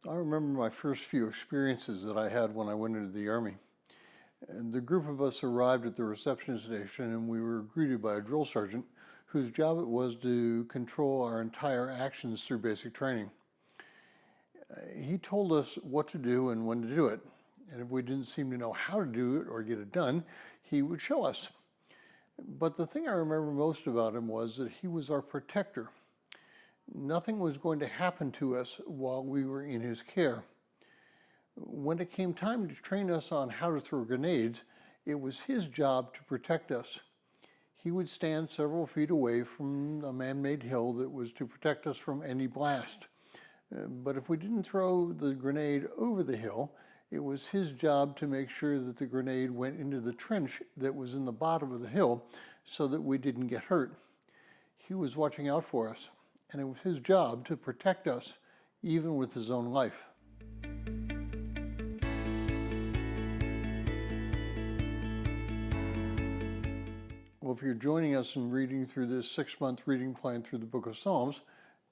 I remember my first few experiences that I had when I went into the Army. And the group of us arrived at the reception station and we were greeted by a drill sergeant whose job it was to control our entire actions through basic training. He told us what to do and when to do it. And if we didn't seem to know how to do it or get it done, he would show us. But the thing I remember most about him was that he was our protector. Nothing was going to happen to us while we were in his care. When it came time to train us on how to throw grenades, it was his job to protect us. He would stand several feet away from a man-made hill that was to protect us from any blast. But if we didn't throw the grenade over the hill, it was his job to make sure that the grenade went into the trench that was in the bottom of the hill so that we didn't get hurt. He was watching out for us, and it was his job to protect us, even with his own life. Well, if you're joining us in reading through this 6-month reading plan through the book of Psalms,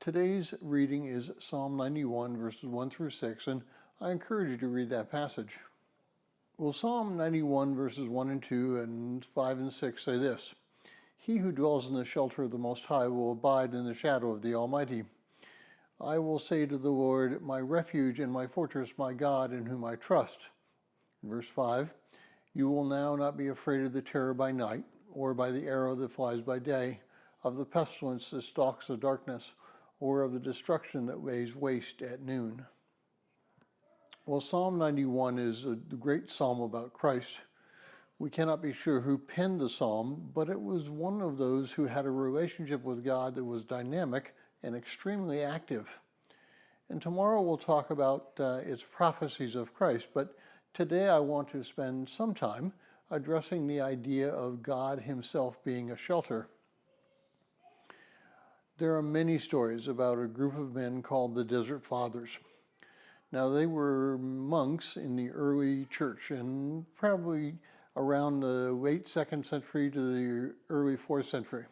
today's reading is Psalm 91, verses 1 through 6, and I encourage you to read that passage. Well, Psalm 91, verses 1 and 2, and 5 and 6 say this: "He who dwells in the shelter of the Most High will abide in the shadow of the Almighty. I will say to the Lord, my refuge and my fortress, my God, in whom I trust." In verse 5, "You will now not be afraid of the terror by night, or by the arrow that flies by day, of the pestilence that stalks the darkness, or of the destruction that lays waste at noon." Well, Psalm 91 is a great psalm about Christ. We cannot be sure who penned the psalm, but it was one of those who had a relationship with God that was dynamic and extremely active. And tomorrow we'll talk about its prophecies of Christ, but today I want to spend some time addressing the idea of God himself being a shelter. There are many stories about a group of men called the Desert Fathers. Now, they were monks in the early church, and probably around the late 2nd century to the early 4th century.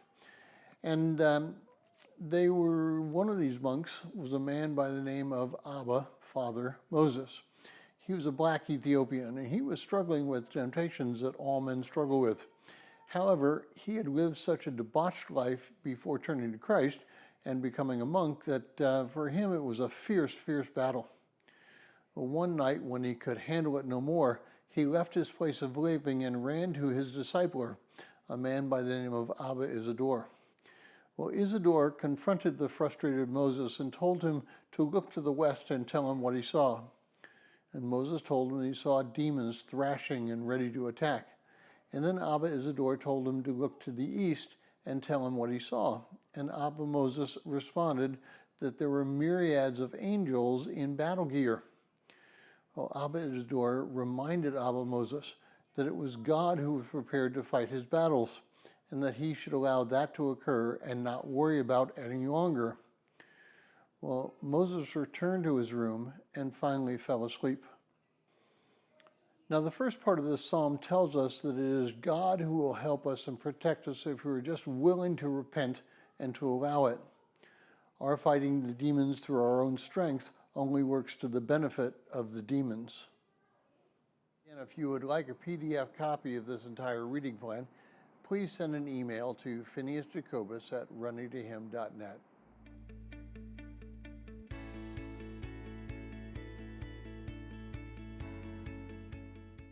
And one of these monks was a man by the name of Abba, Father Moses. He was a black Ethiopian, and he was struggling with temptations that all men struggle with. However, he had lived such a debauched life before turning to Christ and becoming a monk that for him it was a fierce, fierce battle. Well, one night when he could handle it no more, he left his place of living and ran to his discipler, a man by the name of Abba Isidore. Well, Isidore confronted the frustrated Moses and told him to look to the west and tell him what he saw. And Moses told him he saw demons thrashing and ready to attack. And then Abba Isidore told him to look to the east and tell him what he saw. And Abba Moses responded that there were myriads of angels in battle gear. Well, Abba Isidore reminded Abba Moses that it was God who was prepared to fight his battles, and that he should allow that to occur and not worry about it any longer. Well, Moses returned to his room and finally fell asleep. Now, the first part of this psalm tells us that it is God who will help us and protect us if we are just willing to repent and to allow it. Our fighting the demons through our own strength only works to the benefit of the demons. And if you would like a PDF copy of this entire reading plan, please send an email to phineasjacobus@runningtohim.net.